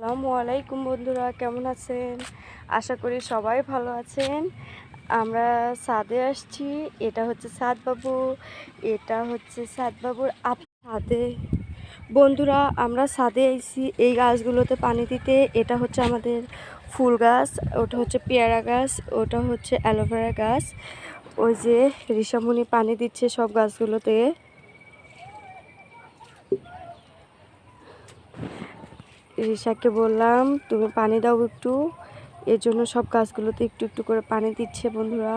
আসসালামু আলাইকুম বন্ধুরা, কেমন আছেন? আশা করি সবাই ভালো আছেন। আমরা ছাদে আসছি। এটা হচ্ছে ছাদবাবু, এটা হচ্ছে ছাদবাবুর ছাদে। বন্ধুরা, আমরা ছাদে এসেছি এই গাছগুলোতে পানি দিতে। এটা হচ্ছে আমাদের ফুল গাছ, ওটা হচ্ছে পেয়ারা গাছ, ওটা হচ্ছে অ্যালোভেরা গাছ। ওই যে ঋষামণি পানি দিচ্ছে সব গাছগুলোতে। রিশাকে বললাম তুমি পানি দাও একটু, এর জন্য সব গাছগুলোতে একটু একটু করে পানি দিচ্ছে বন্ধুরা।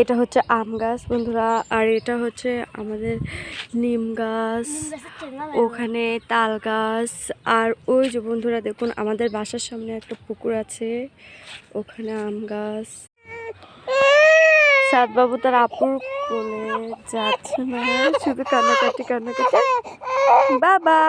এটা হচ্ছে আম গাছ বন্ধুরা, আর এটা হচ্ছে আমাদের নিম গাছ, ওখানে তাল গাছ। আর ওই যে বন্ধুরা দেখুন, আমাদের বাসার সামনে একটা পুকুর আছে, ওখানে আম গাছ। সাদবাবু তার আপুর কোলে যাচ্ছে না, শুধু কান্নাকাটি কান্নাকাটি। বাবা।